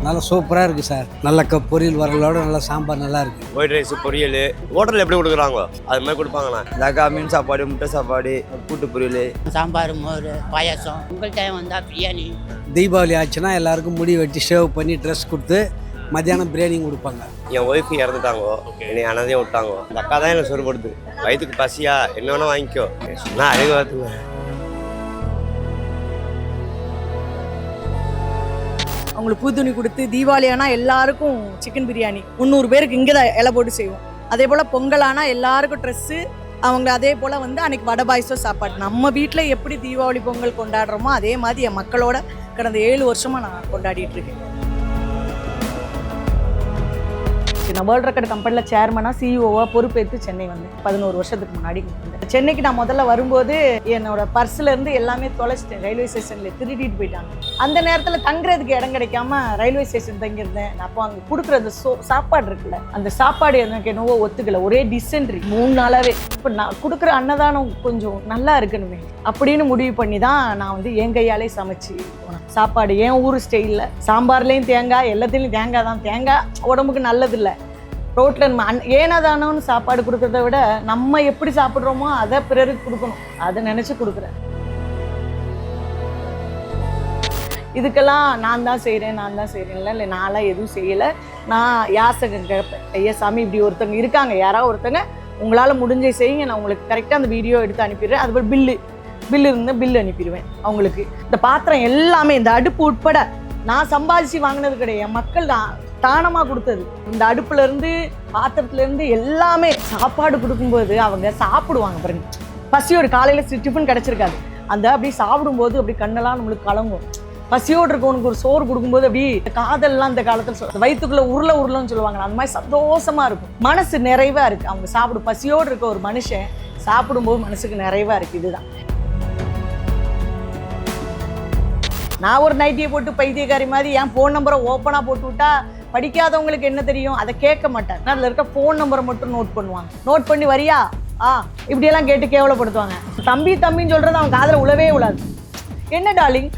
நல்லா சூப்பராக இருக்குது சார். நல்ல பொரியல் வரலோட நல்லா சாம்பார் நல்லா இருக்குது. ஒயிட் ரைஸ் பொரியல் ஹோட்டலில் எப்படி கொடுக்குறாங்க அது மாதிரி கொடுப்பாங்கண்ணா. இதாக்கா மீன் சாப்பாடு, முட்டை சாப்பாடு, கூட்டு பொரியல், சாம்பார், மோர், பாயாசம். உங்கள் டைம் வந்தால் பிரியாணி. தீபாவளி ஆச்சுன்னா எல்லாருக்கும் முடி வெட்டி ஷேவ் பண்ணி ட்ரெஸ் கொடுத்து மத்தியானம் பிரியாணி கொடுப்பாங்க. என் ஒய்ஃபு இறந்துட்டாங்கோ, என்னை அனதையும் விட்டாங்கோ. அந்த அக்கா தான் எனக்கு சொரு கொடுத்து வயிற்றுக்கு பசியா என்ன வேணா வாங்கிக்கோ சொன்னா அழகு பார்த்துங்க. அவங்களுக்கு புது துணி கொடுத்து தீபாவளி ஆனால் எல்லாருக்கும் சிக்கன் பிரியாணி 300 பேருக்கு இங்கே தான் இலை போட்டு செய்வோம். அதே போல் பொங்கல் ஆனால் எல்லாருக்கும் ட்ரெஸ்ஸு. அவங்க அதே போல் அன்றைக்கி வடை பாயசம் சாப்பாடு. நம்ம வீட்டில் எப்படி தீபாவளி பொங்கல் கொண்டாடுறோமோ அதே மாதிரி என் மக்களோட கடந்த 7 வருஷமாக நான் கொண்டாடிட்டு இருக்கேன். நான் வேர்ல்ட் ரெக்கார்டு கம்பெனியில் சேர்மனாக சிஇஓவாக பொறுப்பேற்று சென்னை வந்தேன் 11 வருஷத்துக்கு முன்னாடி வந்தேன். சென்னைக்கு நான் முதல்ல வரும்போது என்னோட பர்ஸ்லேருந்து எல்லாமே தொலைச்சிட்டேன். ரயில்வே ஸ்டேஷனில் திருடிட்டு போயிட்டாங்க. அந்த நேரத்தில் தங்குறதுக்கு இடம் கிடைக்காம ரயில்வே ஸ்டேஷன் தங்கியிருந்தேன். அப்போ அங்கே கொடுக்குற அந்த சாப்பாடு இருக்குல்ல, அந்த சாப்பாடு எனக்கு என்னவோ ஒத்துக்கல. ஒரே டிசென்ட்ரி 3 நாளாகவே. இப்போ நான் கொடுக்குற அன்னதானம் கொஞ்சம் நல்லா இருக்கணுமே அப்படின்னு முடிவு பண்ணி தான் நான் என் கையாலே சமைச்சு சாப்பாடு என் ஊர் ஸ்டைலில். சாம்பார்லேயும் தேங்காய், எல்லாத்துலேயும் தேங்காய் தான். தேங்காய் உடம்புக்கு நல்லதில்லை. ரோட்டில் நம்ம ஏனதானோன்னு சாப்பாடு கொடுக்குறத விட நம்ம எப்படி சாப்பிட்றோமோ அதை பிறருக்கு கொடுக்கணும், அதை நினச்சி கொடுக்குறேன். இதுக்கெல்லாம் நான் தான் செய்கிறேன் இல்லை நான்லாம் எதுவும் செய்யலை. நான் யாசகம் கேட்பேன். ஐயா சாமி இப்படி ஒருத்தவங்க இருக்காங்க, யாராவது ஒருத்தங்க உங்களால் முடிஞ்ச செய்யுங்க, நான் உங்களுக்கு கரெக்டாக அந்த வீடியோ எடுத்து அனுப்பிடுறேன். அதுபோல் பில்லு இருந்தால் பில்லு அனுப்பிடுவேன் அவங்களுக்கு. இந்த பாத்திரம் எல்லாமே, இந்த அடுப்பு உட்பட நான் சம்பாதிச்சு வாங்கினது கிடையாது, என் மக்கள் தான் தானமாக கொடுத்தது. இந்த அடுப்புலேருந்து பாத்திரத்துலேருந்து எல்லாமே சாப்பாடு கொடுக்கும்போது அவங்க சாப்பிடுவாங்க பாருங்க. பசியோடு காலையில் டிஃபன் கிடச்சிருக்காது, அந்த அப்படி சாப்பிடும்போது அப்படி கண்ணெல்லாம் நம்மளுக்கு கலங்கும். பசியோடு இருக்கவனுக்கு ஒரு சோறு கொடுக்கும்போது அப்படி காதல்லாம் இந்த காலத்தில் வயிற்றுக்குள்ளே உருளைன்னு சொல்லுவாங்க. அந்த மாதிரி சந்தோஷமாக இருக்கும், மனசு நிறைவாக இருக்குது. அவங்க பசியோடு இருக்க ஒரு மனுஷன் சாப்பிடும்போது மனசுக்கு நிறைவாக இருக்குது. இதுதான் நான் ஒரு நைட்டியை போட்டு பைத்தியக்காரி மாதிரி என் ஃபோன் நம்பரை ஓப்பனாக போட்டு விட்டா படிக்காதவங்களுக்கு என்ன தெரியும், அதை கேட்க மாட்டாங்க. அதில் இருக்க ஃபோன் நம்பரை மட்டும் நோட் பண்ணுவாங்க. நோட் பண்ணி வரியா இப்படியெல்லாம் கேட்டு கேவலப்படுத்துவாங்க. தம்பின்னு சொல்கிறது அவன் காதில் உழவே உழாது. என்ன டார்லிங்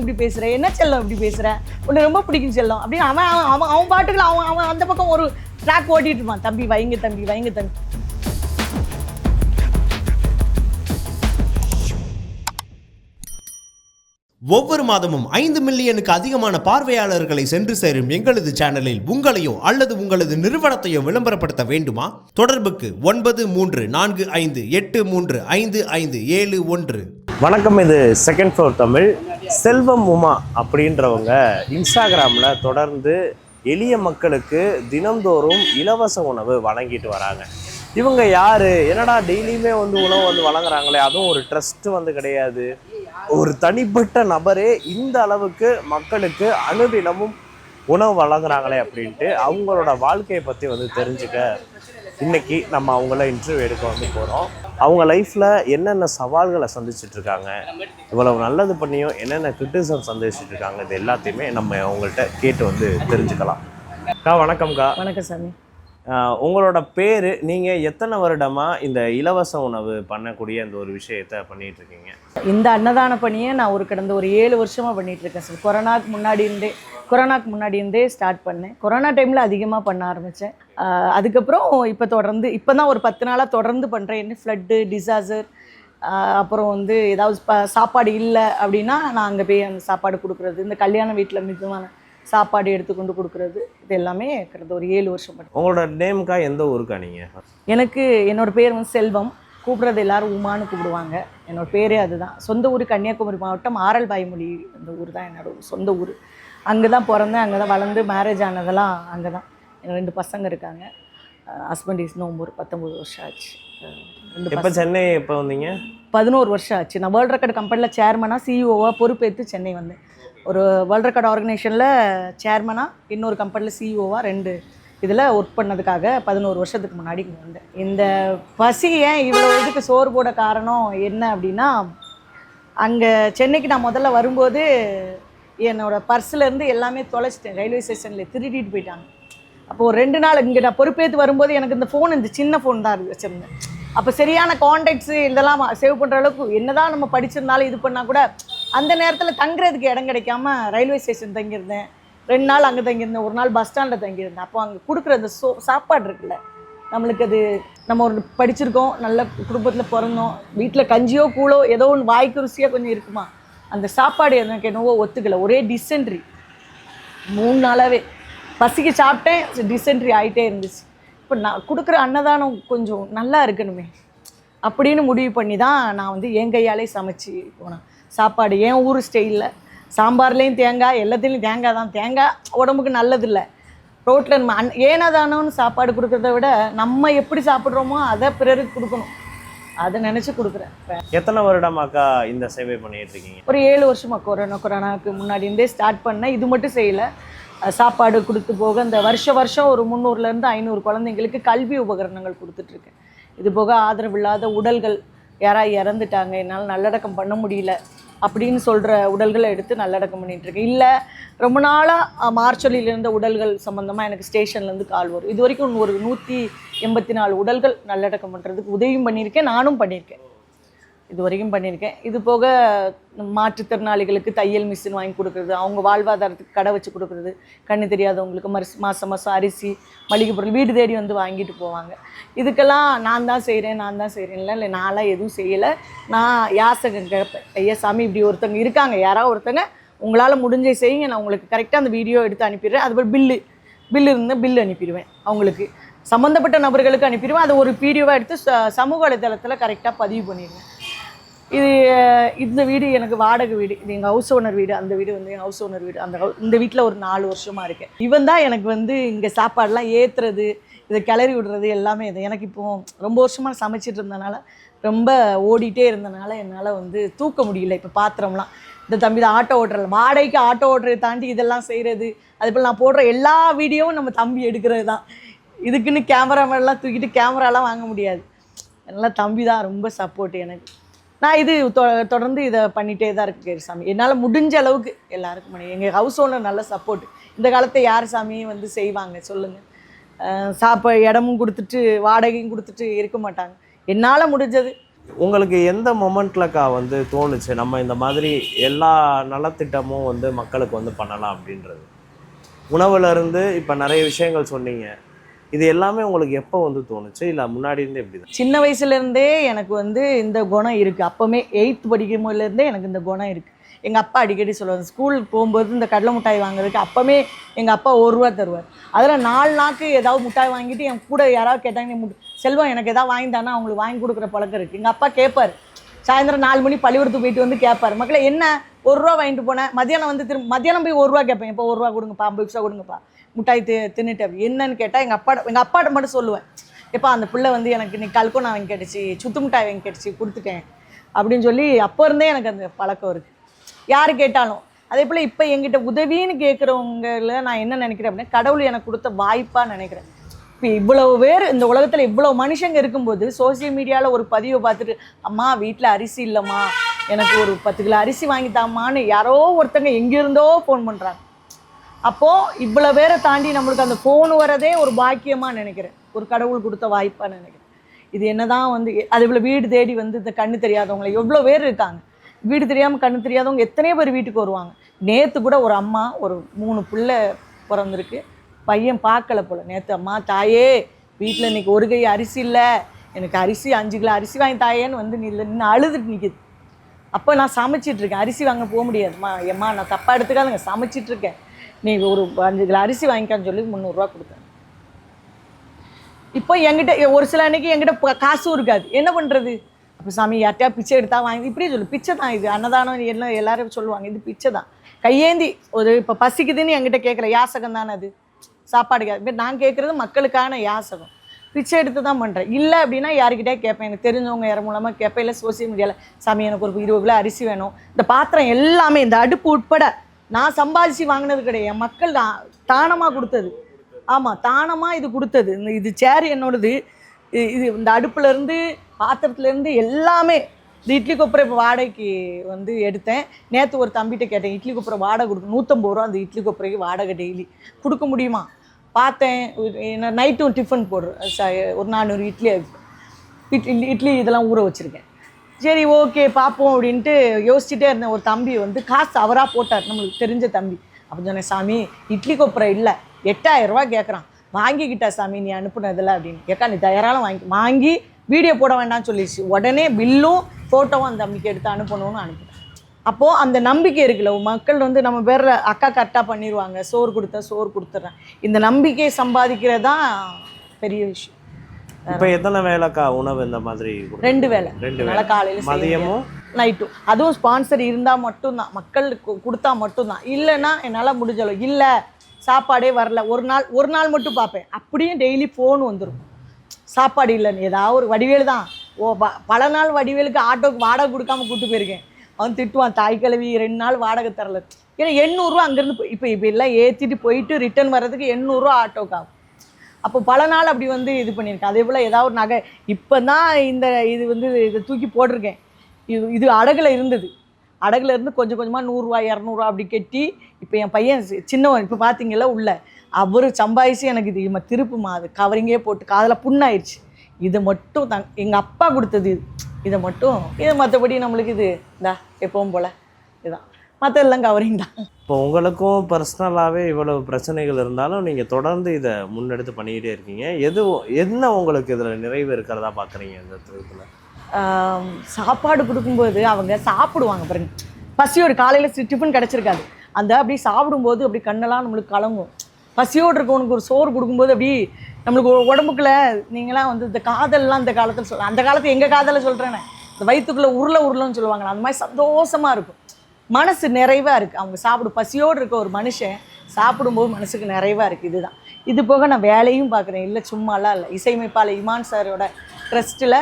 இப்படி பேசுகிற, என்ன செல்லம் இப்படி பேசுகிற, உன்னை ரொம்ப பிடிக்கும் செல்லம் அப்படின்னு அவன் பாட்டுக்குள்ள அவன் அந்த பக்கம் ஒரு ட்ராக் ஓட்டிட்டு இருப்பான். தம்பி வைங்க தம்பி. ஒவ்வொரு மாதமும் 5 மில்லியனுக்கு அதிகமான பார்வையாளர்களை சென்று சேரும் எங்களது சேனலில் உங்களையோ அல்லது உங்களது நிறுவனத்தையோ விளம்பரப்படுத்த வேண்டுமா? தொடர்புக்கு 9345835571. வணக்கம், இது செகண்ட் ஃப்ளோர் தமிழ். செல்வம் உமா அப்படின்றவங்க இன்ஸ்டாகிராமில் தொடர்ந்து எளிய மக்களுக்கு தினந்தோறும் இலவச உணவு வழங்கிட்டு வராங்க. இவங்க யார், என்னடா டெய்லியுமே உணவு வழங்குறாங்களே, அதுவும் ஒரு ட்ரஸ்ட் கிடையாது, ஒரு தனிப்பட்ட நபரே இந்த அளவுக்கு மக்களுக்கு அனுதினமும் உணவு வழங்குறாங்களே அப்படின்ட்டு அவங்களோட வாழ்க்கையை பற்றி தெரிஞ்சுக்க இன்னைக்கு நம்ம அவங்கள இன்டர்வியூ எடுக்க போகிறோம். அவங்க லைஃப்பில் என்னென்ன சவால்களை சந்திச்சுட்டு இருக்காங்க, இவ்வளவு நல்லது பண்ணியும் என்னென்ன கிரிட்டிசம் சந்திச்சுட்டு இருக்காங்க, இது எல்லாத்தையுமே நம்ம அவங்கள்ட்ட கேட்டு தெரிஞ்சுக்கலாம். அக்கா வணக்கம்க்கா. வணக்கம் சாமி. உங்களோட பேர், நீங்கள் எத்தனை வருடமாக இந்த இலவச உணவு பண்ணக்கூடிய இந்த ஒரு விஷயத்தை பண்ணிகிட்டு இருக்கீங்க? இந்த அன்னதான பணியை நான் கடந்த ஒரு 7 வருஷமாக பண்ணிகிட்ருக்கேன் சார். கொரோனாக்கு முன்னாடி இருந்தே ஸ்டார்ட் பண்ணேன். கொரோனா டைமில் அதிகமாக பண்ண ஆரம்பித்தேன். அதுக்கப்புறம் இப்போ தான் ஒரு 10 நாளாக தொடர்ந்து பண்ணுறேன். ஃப்ளட்டு, டிசாஸ்டர், அப்புறம் ஏதாவது சாப்பாடு இல்லை அப்படின்னா நான் அங்கே போய் அந்த சாப்பாடு கொடுக்குறது, இந்த கல்யாண வீட்டில் மிதமான சாப்பாடு எடுத்துக்கொண்டு கொடுக்குறது, இது எல்லாமே கடந்த ஒரு 7 வருஷம் பண்ணேன். உங்களோட நேம்க்கா எந்த ஊருக்கா நீங்கள்? எனக்கு என்னோடய பேர் செல்வம், கூப்பிட்றது எல்லோரும் உமான்னு கூப்பிடுவாங்க. என்னோடய பேரே அதுதான். சொந்த ஊர் கன்னியாகுமரி மாவட்டம் ஆரல்வாய்மொழி, அந்த ஊர் தான் என்னோட சொந்த ஊர். அங்கே தான் பிறந்தேன், அங்கே தான் வளர்ந்து மேரேஜ் ஆனதெல்லாம் அங்கே தான். எனக்கு 2 பசங்க இருக்காங்க. Husband is நோம்பூர். 19 வருஷம் ஆச்சு. இப்போ சென்னை எப்போ வந்தீங்க? 11 வருஷம் ஆச்சு. நான் வேர்ல்ட் ரெக்கார்டு கம்பெனியில் சேர்மனாக சிஇஓவாக பொறுப்பேற்று சென்னை வந்தேன். ஒரு வேர்ல்ட் ரெக்கார்டு ஆர்கனைசேஷனில் சேர்மனாக, இன்னொரு கம்பெனியில் சிஇஓவாக 2 இதில் ஒர்க் பண்ணதுக்காக 11 வருஷத்துக்கு முன்னாடி இங்கே வந்தேன். இந்த பசி ஏன் இவ்வளோ இதுக்கு சோறு போட காரணம் என்ன அப்படின்னா, அங்கே சென்னைக்கு நான் முதல்ல வரும்போது என்னோடய பர்ஸ்லேருந்து எல்லாமே தொலைச்சிட்டேன். ரயில்வே ஸ்டேஷனில் திருடிட்டு போயிட்டாங்க. அப்போது ஒரு 2 நாள் இங்கே நான் பொறுப்பேற்று வரும்போது எனக்கு இந்த ஃபோன், இந்த சின்ன ஃபோன் தான் வச்சுருந்தேன். அப்போ சரியான கான்டாக்ட்ஸு இதெல்லாம் சேவ் பண்ணுற அளவுக்கு என்ன தான் நம்ம படிச்சிருந்தாலும் இது பண்ணால் கூட அந்த நேரத்தில் தங்குறதுக்கு இடம் கிடைக்காம ரயில்வே ஸ்டேஷன் தங்கியிருந்தேன். 2 நாள் அங்கே தங்கியிருந்தேன், ஒரு நாள் பஸ் ஸ்டாண்டில் தங்கியிருந்தேன். அப்போ அங்கே கொடுக்குற அந்த சாப்பாடு இருக்குல்ல, நம்மளுக்கு அது நம்ம ஒரு படிச்சிருக்கோம், நல்ல குடும்பத்தில் பிறந்தோம், வீட்டில் கஞ்சியோ கூழோ ஏதோ ஒன்று வாய்க்கு ருசியாக கொஞ்சம் இருக்குமா, அந்த சாப்பாடு எனக்கு என்னவோ ஒத்துக்கலை. ஒரே டிசென்ட்ரி 3 நாளாகவே. பசிக்கு சாப்பிட்டேன், டிசென்ட்ரி ஆகிட்டே இருந்துச்சு. இப்போ நான் கொடுக்குற அன்னதானம் கொஞ்சம் நல்லா இருக்கணுமே அப்படின்னு முடிவு பண்ணி தான் நான் வந்து என் கையாலே சமைச்சு போனேன். சாப்பாடு என் ஊர் ஸ்டைலில், சாம்பார்லேயும் தேங்காய், எல்லாத்துலேயும் தேங்காய் தான். தேங்காய் உடம்புக்கு நல்லதில்லை. ரோட்டில் நம்ம ஏனதானோன்னு சாப்பாடு கொடுக்குறத விட நம்ம எப்படி சாப்பிட்றோமோ அதை பிறருக்கு கொடுக்கணும், அதை நினச்சி கொடுக்குறேன். எத்தனை வருடமாக்கா இந்த சேவை பண்ணிட்டு இருக்கீங்க? ஒரு 7 வருஷமா. கொரோனாவுக்கு முன்னாடி இருந்தே ஸ்டார்ட் பண்ணேன். இது மட்டும் செய்யலை, சாப்பாடு கொடுத்து போக இந்த வருஷம் ஒரு 300லேருந்து 500 குழந்தைங்களுக்கு கல்வி உபகரணங்கள் கொடுத்துட்ருக்கேன். இது போக ஆதரவில்லாத உடல்கள் யாராவது இறந்துட்டாங்க, என்னால் நல்லடக்கம் பண்ண முடியல அப்படின்னு சொல்கிற உடல்களை எடுத்து நல்லடக்கம் பண்ணிகிட்ருக்கேன். இல்லை ரொம்ப நாளாக மார்ச்சொலியில் இருந்த உடல்கள் சம்மந்தமாக எனக்கு ஸ்டேஷன்லேருந்து கால் வரும். இது வரைக்கும் ஒரு 184 உடல்கள் நல்லடக்கம் பண்ணுறதுக்கு உதவியும் பண்ணியிருக்கேன், நானும் பண்ணியிருக்கேன், இது வரைக்கும் பண்ணியிருக்கேன். இது போக மாற்றுத்திறனாளிகளுக்கு தையல் மிஷின் வாங்கி கொடுக்குறது, அவங்க வாழ்வாதாரத்துக்கு கடை வச்சு கொடுக்குறது, கண்ணு தெரியாதவங்களுக்கு மாதம் அரிசி, மளிகை பொருள் வீடு தேடி வந்து வாங்கிட்டு போவாங்க. இதுக்கெல்லாம் நான் தான் செய்கிறேன்ல, இல்லை நான்லாம் எதுவும் செய்யலை. நான் யாசகம் கேட்பேன், ஐயா சாமி இப்படி ஒருத்தங்க இருக்காங்க, யாராவது ஒருத்தங்க உங்களால் முடிஞ்ச செய்யுங்க, நான் உங்களுக்கு கரெக்டாக அந்த வீடியோ எடுத்து அனுப்பிடுறேன். அதுபோல் பில்லு இருந்தால் பில்லு அனுப்பிடுவேன், அவங்களுக்கு சம்மந்தப்பட்ட நபர்களுக்கு அனுப்பிடுவேன். அதை ஒரு வீடியோவாக எடுத்து சமூக வலைதளத்தில் கரெக்டாக பதிவு பண்ணிடுவேன். இந்த வீடு எனக்கு வாடகை வீடு, இது எங்கள் ஹவுஸ் ஓனர் வீடு. அந்த வீடு வந்து எங்கள் ஹவுஸ் ஓனர் வீடு. இந்த வீட்டில் ஒரு 4 வருஷமாக இருக்கேன். இவன் தான் எனக்கு வந்து இங்கே சாப்பாடெலாம் ஏற்றுறது, இதை கிளறி விடுறது எல்லாமே. இது எனக்கு இப்போது ரொம்ப வருஷமாக சமைச்சிட்டு இருந்தனால, ரொம்ப ஓடிட்டே இருந்தனால என்னால் வந்து தூக்க முடியல. இப்போ பாத்திரம்லாம் இந்த தம்பி தான் ஆட்டோ ஓட்டுறது, வாடகைக்கு ஆட்டோ ஓட்டுறதை தாண்டி இதெல்லாம் செய்கிறது. அதுபோல் நான் போடுற எல்லா வீடியோவும் நம்ம தம்பி எடுக்கிறது தான். இதுக்குன்னு கேமராமேன்லாம் தூக்கிட்டு கேமராலாம் வாங்க முடியாது, அதனால் தம்பி தான் ரொம்ப சப்போர்ட் எனக்கு. நான் இது தொடர்ந்து இதை பண்ணிகிட்டே தான் இருக்கேன் சாமி. என்னால் முடிஞ்ச அளவுக்கு எல்லாருக்கும் பண்ணி. எங்கள் ஹவுஸ் ஓனர் நல்ல சப்போர்ட். இந்த காலத்தை யார் சாமியும் வந்து செய்வாங்க சொல்லுங்கள்? இடமும் கொடுத்துட்டு வாடகையும் கொடுத்துட்டு இருக்க மாட்டாங்க. என்னால் முடிஞ்சது. உங்களுக்கு எந்த மொமெண்ட்லக்கா வந்து தோணுச்சு நம்ம இந்த மாதிரி எல்லா நலத்திட்டமும் வந்து மக்களுக்கு வந்து பண்ணலாம் அப்படின்றது? உணவுலேருந்து இப்போ நிறைய விஷயங்கள் சொன்னீங்க, இது எல்லாமே உங்களுக்கு எப்போ வந்து தோணுச்சு, இல்லை முன்னாடி இருந்தே எப்படி தான்? சின்ன வயசுலேருந்தே எனக்கு வந்து இந்த குணம் இருக்குது. அப்போவுமே 8th படிக்கும் போதுலேருந்தே எனக்கு இந்த குணம் இருக்குது. எங்கள் அப்பா அடிக்கடி சொல்லுவாங்க, ஸ்கூலுக்கு போகும்போது இந்த கடலை மிட்டாய் வாங்குறதுக்கு அப்போவே எங்கள் அப்பா 1 ரூபா தருவார். அதில் 4 நாளுக்கு ஏதாவது மிட்டாய் வாங்கிட்டு என் கூட யாராவது கேட்டாங்க, செல்வம் எனக்கு எதாவது வாங்கி தானே அவங்களுக்கு வாங்கி கொடுக்குற பழக்கம் இருக்குது. எங்கள் அப்பா கேட்பார், சாயந்தரம் 4 மணி பள்ளிக்கூடத்துக்கு போயிட்டு வந்து கேட்பார், மக்களை என்ன 1 ரூபா வாங்கிட்டு போனேன், மத்தியானம் வந்து மத்தியானம் போய் 1 ரூபா கேட்பேன், இப்போ 1 ரூபா கொடுங்கப்பா, 50 பைசா கொடுங்கப்பா, மிட்டாய் தின்னுட்டு. அப்படி என்னன்னு கேட்டால் எங்கள் அப்பாட்ட மட்டும் சொல்லுவேன், எப்பா அந்த பிள்ளை வந்து எனக்கு இன்னைக்கு கல்கோனா வாங்கி கேட்டுச்சு, சுத்து மிட்டாய் வாங்கி கேட்டுச்சு, கொடுத்துட்டேன் அப்படின்னு சொல்லி அப்போ இருந்தே எனக்கு அந்த பழக்கம் இருக்குது. யார் கேட்டாலும் அதே போல் இப்போ என்கிட்ட உதவின்னு கேட்குறவங்கள நான் என்ன நினைக்கிறேன் அப்படின்னா, கடவுள் எனக்கு கொடுத்த வாய்ப்பாக நினைக்கிறேன். இப்போ இவ்வளவு பேர் இந்த உலகத்தில் இவ்வளோ மனுஷங்க இருக்கும்போது சோசியல் மீடியாவில் ஒரு பதிவை பார்த்துட்டு, அம்மா வீட்டில் அரிசி இல்லைம்மா, எனக்கு ஒரு 10 கிலோ அரிசி வாங்கித்தாம்மான்னு யாரோ ஒருத்தங்க எங்கேருந்தோ ஃபோன் பண்ணுறாங்க. அப்போது இவ்வளோ பேரை தாண்டி நம்மளுக்கு அந்த ஃபோன் வரதே ஒரு பாக்கியமாக நினைக்கிறேன், ஒரு கடவுள் கொடுத்த வாய்ப்பாக நினைக்கிறேன். இது என்ன தான் வந்து அது இவ்வளோ வீடு தேடி வந்து இந்த கண்ணு தெரியாதவங்களை எவ்வளோ பேர் இருக்காங்க, வீடு தெரியாமல் கண்ணு தெரியாதவங்க எத்தனையோ பேர் வீட்டுக்கு வருவாங்க. நேற்று கூட ஒரு அம்மா, ஒரு 3 பிள்ளை பிறந்திருக்கு, பையன் பார்க்கல போல். நேற்று அம்மா தாயே வீட்டில் இன்றைக்கி ஒரு கை அரிசி இல்லை, எனக்கு அரிசி 5 கிலோ அரிசி வாங்கி தாயேன்னு வந்து நின்று அழுதுட்டு நிற்கிது. அப்போ நான் சமைச்சிட்ருக்கேன், அரிசி வாங்க போக முடியாதும்மா, ஏம்மா நான் தப்பாக எடுத்துக்காதுங்க, சமைச்சிட்ருக்கேன், நீ ஒரு 5 கிலோ அரிசி வாங்கிக்கான்னு சொல்லி 300 ரூபா கொடுத்தேன். இப்போ என்கிட்ட ஒரு சில அன்றைக்கி என்கிட்ட காசும் இருக்காது, என்ன பண்ணுறது? அப்போ சாமி யார்ட்டையா பிச்சை எடுத்தா வாங்கி, இப்படியே சொல்லு, பிச்சை தான் இது, அன்னதானம் எல்லாம் எல்லாரும் சொல்லுவாங்க, இது பிச்சை தான். கையேந்தி ஒரு இப்போ பசிக்குதுன்னு என்கிட்ட கேட்கல, யாசகம் தானே அது, சாப்பாடுக்கு. நான் கேட்குறது மக்களுக்கான யாசகம், பிச்சை எடுத்து தான் பண்ணுறேன். இல்லை அப்படின்னா யாருக்கிட்டே கேட்பேன், எனக்கு தெரிஞ்சவங்க யார் மூலமாக கேட்பேன், இல்லை சோசியல் மீடியாவில், சாமி எனக்கு ஒரு 20 கிலோ அரிசி வேணும். இந்த பாத்திரம் எல்லாமே, இந்த அடுப்பு உட்பட நான் சம்பாதிச்சு வாங்கினது கிடையாது, என் மக்கள் தானமாக கொடுத்தது. ஆமாம், தானமாக இது கொடுத்தது. இது சேர் என்னோடது, இது இந்த அடுப்புலேருந்து பாத்திரத்துலேருந்து எல்லாமே. இந்த இட்லி கொப்பரை இப்போ வாடகைக்கு வந்து எடுத்தேன். நேற்று ஒரு தம்பிகிட்ட கேட்டேன், இட்லி கொப்பரை வாடகை கொடுக்கும், 150 ரூபா அந்த இட்லி கொப்பரைக்கு வாடகை டெய்லி கொடுக்க முடியுமா பார்த்தேன். என்ன நைட்டும் டிஃபன் போடுறேன், ஒரு 400 இட்லி இதெல்லாம் ஊற வச்சுருக்கேன். சரி ஓகே பார்ப்போம் அப்படின்ட்டு யோசிச்சுட்டே இருந்தேன். ஒரு தம்பி வந்து காசு அவராக போட்டார், நம்மளுக்கு தெரிஞ்ச தம்பி, அப்போ சொன்னேன், சாமி இட்லி கொப்பரை இல்லை 8000 ரூபா கேட்குறான், வாங்கிக்கிட்டா சாமி நீ அனுப்புனதில்ல அப்படின்னு. ஏக்கா நீ தயாராலும் வாங்கி வீடியோ போட வேண்டாம்னு சொல்லிடுச்சு. உடனே பில்லும் ஃபோட்டோவும் அந்த தம்பிக்கு எடுத்து அனுப்பணும்னு அனுப்பிட்டேன். அப்போது அந்த நம்பிக்கை இருக்குல்ல, மக்கள் வந்து நம்ம பேரில் அக்கா கரெக்டாக பண்ணிடுவாங்க, சோறு கொடுத்துட்றேன், இந்த நம்பிக்கையை சம்பாதிக்கிறது தான் பெரிய விஷயம். இப்போ எத்தனை வேலைக்கா உணவு இந்த மாதிரி? 2 வேளை. 2 வேளை, காலையில் மதியமும் நைட்டும். அதுவும் ஸ்பான்சர் இருந்தால் மட்டும்தான், மக்களுக்கு கொடுத்தா மட்டும்தான். இல்லைன்னா என்னால் முடிஞ்சளவு இல்லை சாப்பாடே வரல, ஒரு நாள் மட்டும் பார்ப்பேன். அப்படியும் டெய்லி ஃபோன் வந்துடும், சாப்பாடு இல்லைன்னு. ஏதாவது ஒரு வடிவேலு தான் பல நாள் வடிவேலுக்கு ஆட்டோக்கு வாடகை கொடுக்காம கூப்பிட்டு போயிருக்கேன். அவன் திட்டுவான், தாய் கிழவி 2 நாள் வாடகை தரல. ஏன்னா 800 ரூபா அங்கேருந்து இப்போ எல்லாம் ஏற்றிட்டு போயிட்டு ரிட்டர்ன் வர்றதுக்கு 800 ரூபா ஆட்டோக்கு ஆகும். அப்போ பல நாள் அப்படி வந்து இது பண்ணியிருக்கேன். அதே போல் ஏதாவது ஒரு நகை இப்போ தான் இதை தூக்கி போட்டிருக்கேன். இது அடகுல இருந்தது. அடகுல இருந்து கொஞ்சம் கொஞ்சமாக 100 ரூபா 200 ரூபா அப்படி கட்டி இப்போ என் பையன் சின்னவன் இப்போ பார்த்தீங்களா உள்ள அவர் சம்பாதிச்சு எனக்கு இது திருப்புமா, அது கவரிங்கே போட்டு காதில் புண்ணாயிடுச்சு. இது மட்டும் எங்கள் அப்பா கொடுத்தது. இதை மட்டும் மற்றபடி நம்மளுக்கு இது இந்தா எப்பவும் போல் இதுதான், மற்றதெல்லாம் கவரிங் தான். இப்போ உங்களுக்கும் பர்சனலாகவே இவ்வளவு பிரச்சனைகள் இருந்தாலும் நீங்கள் தொடர்ந்து இதை முன்னெடுத்து பண்ணிக்கிட்டே இருக்கீங்க. என்ன உங்களுக்கு இதில் நிறைவு இருக்கிறதா பார்க்குறீங்க இந்த இதில்? சாப்பாடு கொடுக்கும்போது அவங்க சாப்பிடுவாங்க பாருங்க, பசியோடு காலையில் டிஃபன் கிடச்சிருக்காது, அந்த அப்படி சாப்பிடும்போது அப்படி கண்ணெல்லாம் நம்மளுக்கு கலங்கும். பசியோடு இருக்கவனுக்கு ஒரு சோறு கொடுக்கும்போது அப்படி நம்மளுக்கு உடம்புக்குள்ள நீங்களாம் வந்து இந்த காதல்லாம் இந்த காலத்தில் அந்த காலத்தில் எங்கள் காதலை சொல்கிறேன்னு இந்த வயிற்றுக்குள்ளே உருளைன்னு சொல்லுவாங்களா, அந்த மாதிரி சந்தோஷமாக இருக்கும், மனசு நிறைவாக இருக்குது. அவங்க பசியோடு இருக்க ஒரு மனுஷன் சாப்பிடும்போது மனசுக்கு நிறைவாக இருக்குது. இதுதான். இது போக நான் வேலையும் பார்க்குறேன், இல்லை சும்மாலாம் இல்லை. இசையமைப்பாளர் இமான் சாரோட ட்ரஸ்ட்டில்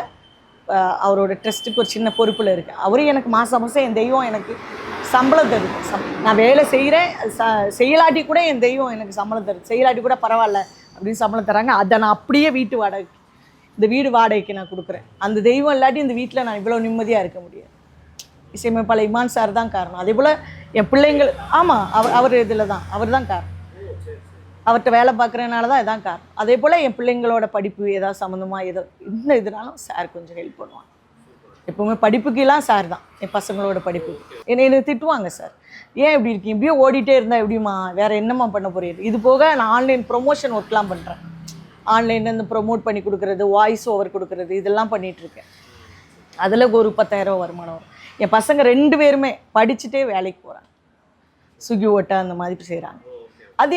அவரோட ட்ரஸ்ட்டுக்கு ஒரு சின்ன பொறுப்பில் இருக்குது. அவரும் எனக்கு மாதம் என் தெய்வம் எனக்கு சம்பளம் தருது. நான் வேலை செய்கிறேன், செய்யலாட்டி கூட என் தெய்வம் எனக்கு சம்பளம் தருது, செய்யலாட்டி கூட பரவாயில்ல அப்படின்னு சம்பளம் தராங்க. அதை நான் அப்படியே வீட்டு வாடகைக்கு, இந்த வீடு வாடகைக்கு நான் கொடுக்குறேன். அந்த தெய்வம் இல்லாட்டி இந்த வீட்டில் நான் இவ்வளோ நிம்மதியாக இருக்க முடியாது. இசையமைப்பாளர் இமான் சார் தான் காரணம். அதே போல் என் பிள்ளைங்கள், ஆமாம் அவர் இதில் தான், அவர் தான் காரணம். அவர்கிட்ட வேலை பார்க்குறதுனால தான் இதான் காரணம். அதே போல் என் பிள்ளைங்களோட படிப்பு ஏதாவது சம்மந்தமாக இதனாலும் சார் கொஞ்சம் ஹெல்ப் பண்ணுவாங்க. எப்போவுமே படிப்புக்கெல்லாம் சார் தான், என் பசங்களோட படிப்பு. என்னை திட்டுவாங்க, சார் ஏன் இப்படி இருக்கீங்க, இப்படியே ஓடிட்டே இருந்தால் எப்படிமா, வேறு என்னம்மா பண்ண போறீங்க. இது போக நான் ஆன்லைன் ப்ரொமோஷன் ஒர்க்லாம் பண்ணுறேன். ஆன்லைனில் இந்த ப்ரொமோட் பண்ணி கொடுக்குறது, வாய்ஸ் ஓவர் கொடுக்குறது, இதெல்லாம் பண்ணிகிட்ருக்கேன். அதில் ஒரு 10,000 வருமானம் வரும். என் பசங்க 2 பேருமே படிச்சுட்டே வேலைக்கு போகிறாங்க, சுகி ஓட்ட அந்த மாதிரி செய்கிறாங்க.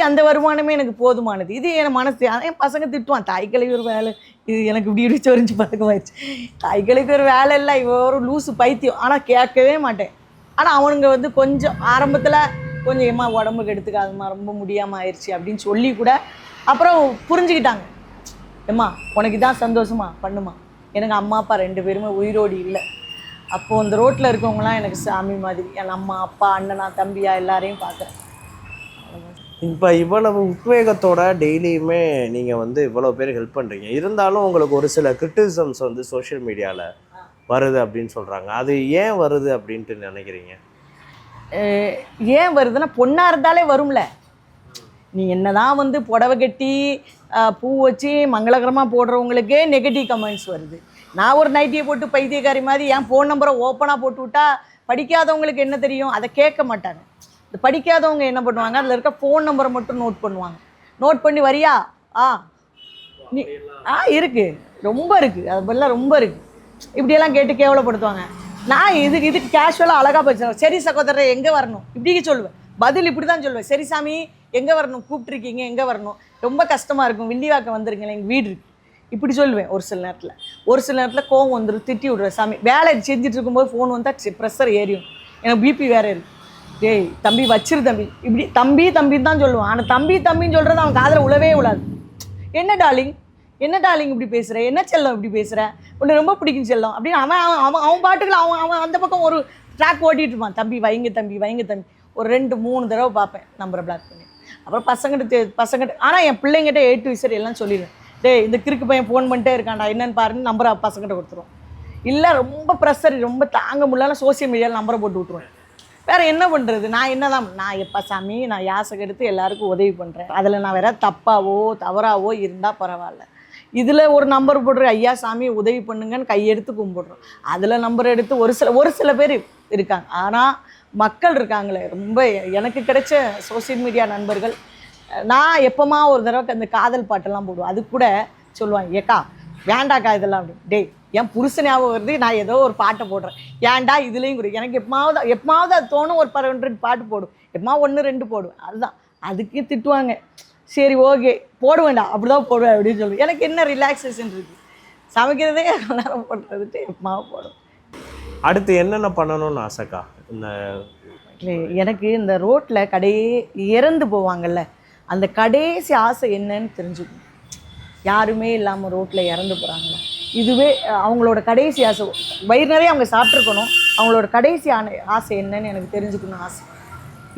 அந்த வருமானமே எனக்கு போதுமானது. இது என் மனசு. என் பசங்க திட்டுவான், தாய்க்கிழவி ஒரு வேலை, இது எனக்கு இப்படி சொரிஞ்சு பழக்கமாயிடுச்சு, தாய்க்கிழவிக்கு ஒரு வேலை இல்லை, இவன் ஒரு லூஸு பைத்தியம். ஆனால் கேட்கவே மாட்டேன். ஆனால் அவனுங்க வந்து கொஞ்சம் ஆரம்பத்தில் கொஞ்சம் ஏமா உடம்புக்கு எடுத்துக்காதம்மா, ரொம்ப முடியாமல் ஆயிடுச்சு அப்படின்னு சொல்லி கூட அப்புறம் புரிஞ்சுக்கிட்டாங்க. ஏம்மா உனக்கு இதான் சந்தோஷமா பண்ணுமா. எனக்கு அம்மா அப்பா 2 பேருமே உயிரோடு இல்லை. அப்போது அந்த ரோட்டில் இருக்கவங்களாம் எனக்கு சாமி மாதிரி. என் அம்மா அப்பா அண்ணனா தம்பியா எல்லாரையும் பார்க்குறேன். இப்போ இவ்வளவு உத்வேகத்தோட டெய்லியுமே நீங்கள் வந்து இவ்வளோ பேர் ஹெல்ப் பண்ணுறீங்க, இருந்தாலும் உங்களுக்கு ஒரு சில கிரிட்டிசிசம்ஸ் வந்து சோஷியல் மீடியாவில் வருது அப்படின்னு சொல்கிறாங்க. அது ஏன் வருது அப்படின்ட்டு நினைக்கிறீங்க? ஏன் வருதுன்னா, பொண்ணாக இருந்தாலே வரும்ல. நீ என்ன தான் வந்து புடவை கட்டி பூ வச்சு மங்களகரமாக போடுறவங்களுக்கே நெகட்டிவ் கமெண்ட்ஸ் வருது. நான் ஒரு நைட்டியை போட்டு பைத்தியக்காரி மாதிரி என் ஃபோன் நம்பரை ஓப்பனாக போட்டு விட்டா படிக்காதவங்களுக்கு என்ன தெரியும், அதை கேட்க மாட்டாங்க. இந்த படிக்காதவங்க என்ன பண்ணுவாங்க, அதில் இருக்க ஃபோன் நம்பரை மட்டும் நோட் பண்ணுவாங்க. நோட் பண்ணி வரியா நீ இருக்குது, ரொம்ப இருக்குது, அது பதிலாக ரொம்ப இருக்குது, இப்படியெல்லாம் கேட்டு கேவலப்படுத்துவாங்க. நான் இதுக்கு கேஷுவலாக அழகாக பேசுகிறேன். சரி சகோதரர் எங்கே வரணும் இப்படி சொல்லுவேன், பதில் இப்படி தான் சொல்லுவேன். சரி சாமி எங்கே வரணும், கூப்பிட்ருக்கீங்க எங்கே வரணும், ரொம்ப கஷ்டமாக இருக்கும், வில்லிவாக்கம் வந்துருங்களேன், எங்கள் வீடு இருக்குது, இப்படி சொல்லுவேன். ஒரு சில நேரத்தில் கோவம் வந்துடும், திட்டி விட்ருவேன். சாமி வேலை செஞ்சுட்டு இருக்கும்போது ஃபோன் வந்தால் ப்ரெஷர் ஏறியும், எனக்கு பிபி வேறு இருக்குது. டேய் தம்பி வச்சிரு தம்பி, இப்படி தம்பின்னு தான் சொல்லுவான். ஆனால் தம்பின்னு சொல்கிறது அவன் காதில் உழவே விழாது. என்ன டார்லிங் இப்படி பேசுகிற, என்ன செல்லம் இப்படி பேசுகிற, உன்னை ரொம்ப பிடிக்கும் செல்லம் அப்படின்னு அவன் பாட்டுக்குள்ள அவன் அந்த பக்கம் ஒரு ட்ராக் ஓட்டிகிட்டு இருப்பான். தம்பி வைங்க தம்பி ஒரு 2-3 தடவை பார்ப்பேன், நம்பரை பிளாக் பண்ணி. அப்புறம் பசங்கிட்ட ஆனால் என் பிள்ளைங்கிட்ட A to Z எல்லாம் சொல்லிடுவேன். டேய் இந்த கிறுக்கு பையன் ஃபோன் பண்ணிட்டே இருக்கான்டா, என்னன்னு பாருன்னு நம்பரை பசங்கிட்ட கொடுத்துருவோம். இல்லை ரொம்ப ப்ரெஷர் ரொம்ப தாங்க முடியல, சோசியல் மீடியாவில் நம்பரை போட்டு விட்ருவேன். வேறு என்ன பண்ணுறது, நான் எப்போ சாமி நான் யாசகம் எடுத்து எல்லாருக்கும் உதவி பண்ணுறேன். அதில் நான் வேறு தவறாவோ இருந்தால் பரவாயில்ல. இதில் ஒரு நம்பர் போடுறேன், ஐயா சாமி உதவி பண்ணுங்கன்னு கையெடுத்து கும்பிடுறோம். அதில் நம்பர் எடுத்து ஒரு சில பேர் இருக்காங்க. ஆனால் மக்கள் இருக்காங்களே ரொம்ப எனக்கு கிடைச்ச சோசியல் மீடியா நண்பர்கள். நான் எப்போமா ஒரு தடவை அந்த காதல் பாட்டெல்லாம் போடுவேன். அது கூட சொல்லுவாங்க, ஏக்கா வேண்டாக்கா இதெல்லாம் அப்படின்னு. டேய் என் புருஷன் ஞாபகம் வருது, நான் ஏதோ ஒரு பாட்டை போடுறேன், ஏன்டா இதுலேயும் கூட எனக்கு எப்பமாவது அது தோணும், ஒரு 2 பாட்டு போடும், எப்பமா 1-2 போடுவேன். அதுதான் அதுக்கு திட்டுவாங்க. சரி ஓகே போட வேண்டாம், அப்படி தான் போடுவேன் அப்படின்னு சொல்லுவேன். எனக்கு என்ன ரிலாக்ஸேஷன் இருக்குது, சமைக்கிறதே நேரம் பண்ணுறதுட்டு எப்பமாவது போடும். அடுத்து என்னென்ன பண்ணணும்னு ஆசைக்கா? இந்த இல்லை எனக்கு இந்த ரோட்டில் இறந்து போவாங்கல்ல, அந்த கடைசி ஆசை என்னன்னு தெரிஞ்சுக்கணும். யாருமே இல்லாமல் ரோட்டில் இறந்து போகிறாங்களா, இதுவே அவங்களோட கடைசி ஆசை. வயிறு நிறைய அவங்க சாப்பிட்ருக்கணும், அவங்களோட கடைசி ஆசை என்னன்னு எனக்கு தெரிஞ்சுக்கணும் ஆசை.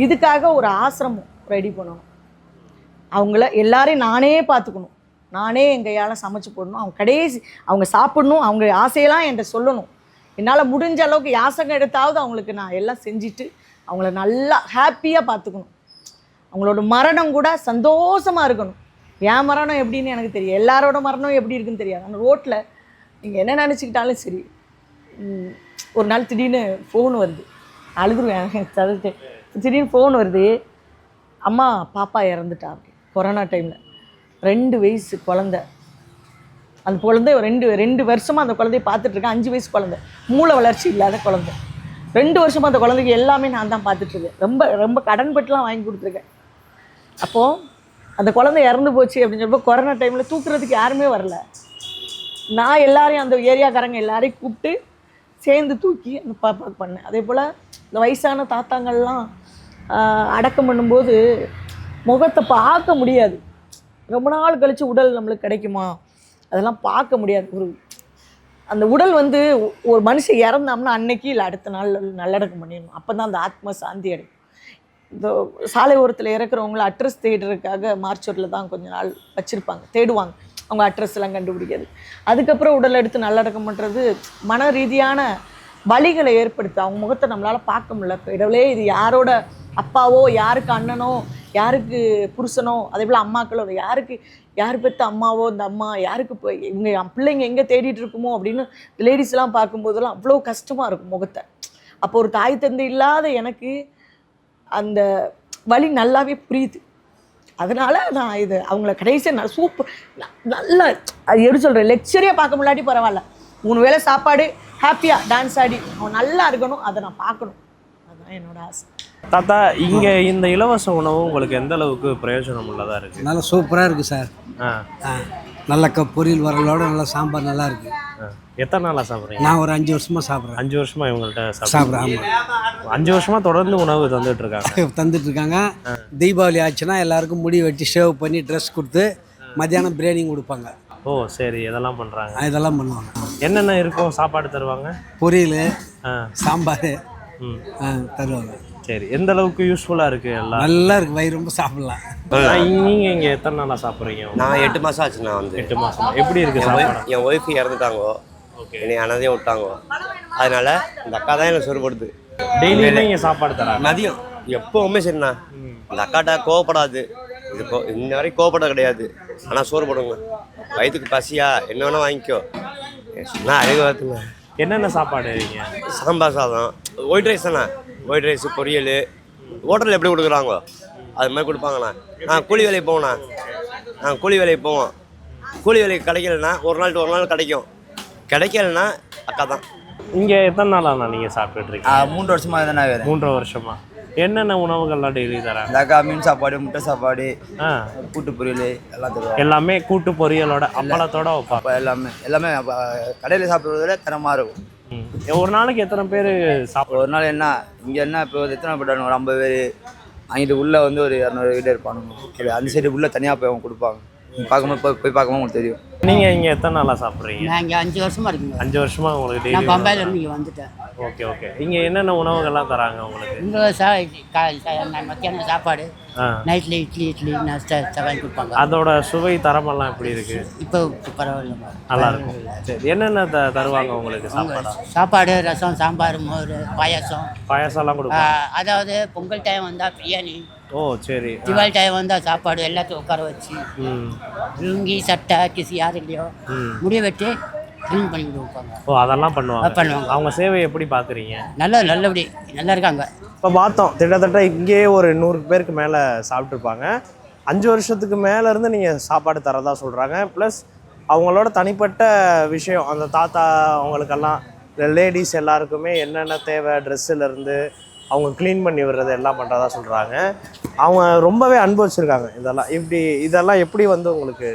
இதுக்காக ஒரு ஆசிரமம் ரெடி பண்ணணும். அவங்கள எல்லாரையும் நானே பார்த்துக்கணும், நானே என் கையால் சமைச்சு போடணும். அவங்க சாப்பிடணும், அவங்க ஆசையெல்லாம் என்கிட்ட சொல்லணும். என்னால் முடிஞ்ச அளவுக்கு யாசகம் எடுத்தாவது அவங்களுக்கு நான் எல்லாம் செஞ்சுட்டு அவங்கள நல்லா ஹாப்பியாக பார்த்துக்கணும். அவங்களோட மரணம் கூட சந்தோஷமாக இருக்கணும். என் மரணம் எப்படின்னு எனக்கு தெரியும், எல்லாரோட மரணம் எப்படி இருக்குன்னு தெரியாது. அந்த ரோட்டில் நீங்கள் என்ன நினச்சிக்கிட்டாலும் சரி, ஒரு நாள் திடீர்னு ஃபோன் வருது, அழுதுருவேன் தவிர்த்து. திடீர்னு ஃபோன் வருது, அம்மா பாப்பா இறந்துட்டா அப்படி. கொரோனா டைமில் 2 வயசு குழந்தை. அந்த குழந்தை 2 வருஷமாக அந்த குழந்தைய பார்த்துட்ருக்கேன். 5 வயசு குழந்தை, மூளை வளர்ச்சி இல்லாத குழந்தை. 2 வருஷமாக அந்த குழந்தைக்கு எல்லாமே நான் தான் பார்த்துட்ருக்கேன். ரொம்ப ரொம்ப கடன்பட்டுலாம் வாங்கி கொடுத்துருக்கேன். அப்போது அந்த குழந்தை இறந்து போச்சு அப்படின்னு சொல்லும்போது கொரோனா டைமில் தூக்குறதுக்கு யாருமே வரல. நான் எல்லாரையும் அந்த ஏரியாக்காரங்க எல்லாரையும் கூப்பிட்டு சேர்ந்து தூக்கி அந்த பாப்பாவுக்கு பண்ணேன். அதே போல் இந்த வயசான தாத்தாங்கள்லாம் அடக்கம் பண்ணும்போது முகத்தை பார்க்க முடியாது. ரொம்ப நாள் கழித்து உடல் நம்மளுக்கு கிடைக்குமா, அதெல்லாம் பார்க்க முடியாது. அந்த உடல் ஒரு மனுஷன் இறந்தாம்னா அன்னைக்கு இல்லை அடுத்த நாள் நல்லடக்கம் பண்ணிடணும். அப்போ தான் அந்த ஆத்மா சாந்தி அடையும். இந்த சாலை ஓரத்தில் இறக்குறவங்கள அட்ரஸ் தேடுறதுக்காக மார்ச்சூரில் தான் கொஞ்ச நாள் வச்சுருப்பாங்க, தேடுவாங்க அவங்க அட்ரஸ் எல்லாம் கண்டுபிடிக்காது. அதுக்கப்புறம் உடல் எடுத்து நல்லடக்கம் பண்ணுறது மன ரீதியான வலிகளை ஏற்படுத்து. அவங்க முகத்தை நம்மளால் பார்க்க முடியல. கடவுளே இது யாரோட அப்பாவோ, யாருக்கு அண்ணனோ, யாருக்கு புருஷனோ, அதே போல் அம்மாக்களோ, யார் பெற்ற அம்மாவோ, இந்த அம்மா யாருக்கு இப்போ இவங்க பிள்ளைங்க எங்கே தேடிட்டு இருக்குமோ அப்படின்னு லேடிஸ்லாம் பார்க்கும்போதெல்லாம் அவ்வளோ கஷ்டமாக இருக்கும் முகத்தை. அப்போ ஒரு தாய் தந்தை இல்லாத எனக்கு அந்த வலி நல்லாவே புரியுது. அதனால் நான் இது அவங்கள கடைசியாக சூப்பர் நல்லா அது எப்படி சொல்கிறேன், லெக்சரியாக பார்க்க முன்னாடி பரவாயில்ல, 3 வேளை சாப்பாடு, ஹாப்பியாக டான்ஸ் ஆடி அவன் நல்லா இருக்கணும், அதை நான் பார்க்கணும். அதுதான் என்னோட ஆசை. தாத்தா, இங்கே இந்த இலவச உணவு உங்களுக்கு எந்த அளவுக்கு பிரயோஜனம் உள்ளதாக இருக்குது? நல்லா சூப்பராக இருக்குது சார். நல்ல பொரியல் வரலோட நல்லா சாம்பார் நல்லா இருக்குது. எத்தனை நாளாக சாப்பிட்றீங்க? நான் ஒரு 5 வருஷமாக சாப்பிட்றேன். 5 வருஷமா இவங்கள்ட்ட சாப்பிட்றேன். ஆமாம், 5 வருஷமா தொடர்ந்து உணவு தந்துட்டுருக்காங்க. தீபாவளி ஆச்சுன்னா எல்லாருக்கும் முடி வெட்டி ஷேவ் பண்ணி ட்ரெஸ் கொடுத்து மத்தியானம் பிரியாணி கொடுப்பாங்க. ஓ சரி, இதெல்லாம் பண்ணுறாங்க. இதெல்லாம் பண்ணுவாங்க. என்னென்ன இருக்கும் சாப்பாடு தருவாங்க? பொரியல், சாம்பார் தருவாங்க. சரி, எந்த அளவுக்கு யூஸ்ஃபுல்லாக இருக்குது? எல்லாம் நல்லா இருக்குது, வயிறு ரொம்ப சாப்பிடலாம். நீங்கள் இங்கே எத்தனை நாளாக சாப்பிட்றீங்க? நான் 8 மாதம் ஆச்சு. நான் 8 மாதம். எப்படி இருக்குது சாப்பாடு? என் ஒய்ஃபு இறந்துட்டாங்க, என்னை அனதையும் விட்டாங்க. அதனால் இந்த அக்கா தான் எனக்கு சொல்லுபடுது. டெய்லியுமே இங்கே சாப்பாடு தராங்க? மதியம் எப்போவுமே சரிண்ணா. இந்த அக்காட்ட கோவப்படாது, இது இன்ன வரைக்கும் கோவப்பட கிடையாது. ஆனால் சோறு போடுங்க, வயிற்றுக்கு பசியா என்ன வேணால் வாங்கிக்கோ சொன்னால் அழகு பார்த்துங்க. என்னென்ன சாப்பாடு? சாம்பார் சாதம், ஒயிட் ரைஸ் தானே, ஒயிட் ரைஸு, பொரியல். ஹோட்டலில் எப்படி கொடுக்குறாங்க அது மாதிரி கொடுப்பாங்கண்ணா. கூலி வேலைக்கு போவோண்ணா, கூலி வேலைக்கு போவோம். கூலி வேலைக்கு கிடைக்கலன்னா ஒரு நாள் கிடைக்கும், கிடைக்கலன்னா அக்கா தான். இங்கே எத்தனை நாளாண்ணா நீங்கள் சாப்பிட்டுட்ருக்கீங்க? 3 வருஷமாக தானே வேறு. 3 வருஷமா. என்னென்ன உணவுகள்லாம் டெய்லி தராங்க? இந்த அக்கா மீன் சாப்பாடு, முட்டை சாப்பாடு, கூட்டு பொரியல் எல்லாம் தருவாங்க. எல்லாமே கூட்டு பொரியலோட அப்பளத்தோட வைப்பாங்க. எல்லாமே கடையில் சாப்பிட்றத விட தரமாக இருக்கும். ஒரு நாளைக்கு எத்தனை பேர் சாப்பிட? ஒரு நாள் என்ன இங்கே என்ன இப்போ எத்தனை போட்டாங்க, ஒரு 50 பேர் வாங்கிட்டு உள்ளே ஒரு 200 வீடு இருப்பானுங்க. அந்த சைடு உள்ளே தனியாக போய் அவங்க கொடுப்பாங்க. போய் பார்க்கும்போது உங்களுக்கு தெரியும். நீங்கள் இங்கே எத்தனை நாளாக சாப்பிட்றீங்க? நான் இங்கே 5 வருஷமாக இருக்குங்க. 5 வருஷமா உங்களுக்கு டெய்லி? நான் பம்பாயிலேருந்து இங்கே வந்துட்டேன். ஓகே. இங்கே என்னென்ன உணவுகள்லாம் தராங்க உங்களுக்கு? இங்கே மத்தியானம் சாப்பாடு, நைட்டில் இட்லி வாங்கி கொடுப்பாங்க. அதோட சுவை தரமெல்லாம் எப்படி இருக்குது? இப்போ பரவாயில்ல, நல்லா இருக்கும். சரி, என்னென்ன தருவாங்க உங்களுக்கு சாப்பாடு? சாப்பாடு, ரசம், சாம்பார், மோர், பாயாசம்லாம் கொடுப்பாங்க. அதாவது பொங்கல் டைம் வந்தால் பிரியாணி. ஓ சரி. தீபாவளி டைம் வந்தால் சாப்பாடு எல்லாத்தையும் உட்கார வச்சு லுங்கி சட்டை கிசி யார் இல்லையோ முடிய வெட்டி க்ளீன் பண்ணி கொடுப்பாங்க. ஓ அதெல்லாம் பண்ணுவாங்க. பண்ணுவாங்க. அவங்க சேவை எப்படி பார்க்குறீங்க? நல்லபடி நல்லா இருக்காங்க. இப்போ பார்த்தோம் கிட்டத்தட்ட இங்கேயே ஒரு 100 பேருக்கு மேலே சாப்பிட்ருப்பாங்க. 5 வருஷத்துக்கு மேலே இருந்து நீங்கள் சாப்பாடு தரதா சொல்கிறாங்க. ப்ளஸ் அவங்களோட தனிப்பட்ட விஷயம், அந்த தாத்தா அவங்களுக்கெல்லாம் லேடிஸ் எல்லாருக்குமே என்னென்ன தேவை, ட்ரெஸ்ஸுலேருந்து அவங்க க்ளீன் பண்ணி விடுறது எல்லாம் பண்ணுறதா சொல்கிறாங்க. அவங்க ரொம்பவே அனுபவிச்சிருக்காங்க இதெல்லாம் எப்படி வந்து உங்களுக்கு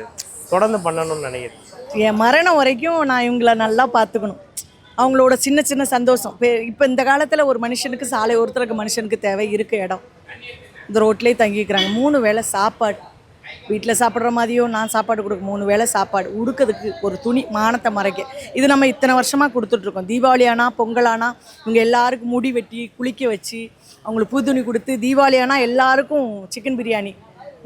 தொடர்ந்து பண்ணணும்னு நினைக்கிறேன்? என் மரணம் வரைக்கும் நான் இவங்கள நல்லா பார்த்துக்கணும். அவங்களோட சின்ன சின்ன சந்தோஷம். இப்போ இந்த காலத்தில் ஒரு மனுஷனுக்கு சாலை ஒருத்தருக்கு மனுஷனுக்கு தேவை இருக்க இடம். இந்த ரோட்லேயே தங்கிக்கிறாங்க. 3 வேளை சாப்பாடு, வீட்டில் சாப்பிட்ற மாதிரியும் நான் சாப்பாடு கொடுக்க 3 வேளை சாப்பாடு, உடுக்கிறதுக்கு ஒரு துணி, மானத்தை மறைக்க. இது நம்ம இத்தனை வருஷமாக கொடுத்துட்ருக்கோம். தீபாவளி ஆனால் பொங்கல் ஆனால் இவங்க எல்லாருக்கும் முடி வெட்டி குளிக்க வச்சு அவங்களுக்கு புது துணி கொடுத்து, தீபாவளி ஆனால் எல்லாருக்கும் சிக்கன் பிரியாணி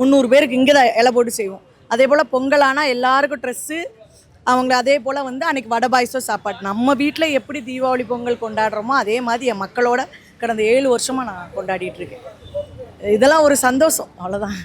300 பேருக்கு இங்கே தான் இலை போட்டு செய்வோம். அதே போல் பொங்கல் ஆனால் எல்லாருக்கும் ட்ரெஸ்ஸு, அவங்க அதே போல் வந்து அன்றைக்கி வடை பாயசம் சாப்பாடு. நம்ம வீட்டில் எப்படி தீபாவளி பொங்கல் கொண்டாடுறோமோ அதே மாதிரி என் மக்களோட கடந்த 7 வருஷமாக நான் கொண்டாடிட்டுருக்கேன். இதெல்லாம் ஒரு சந்தோஷம், அவ்வளோதான்.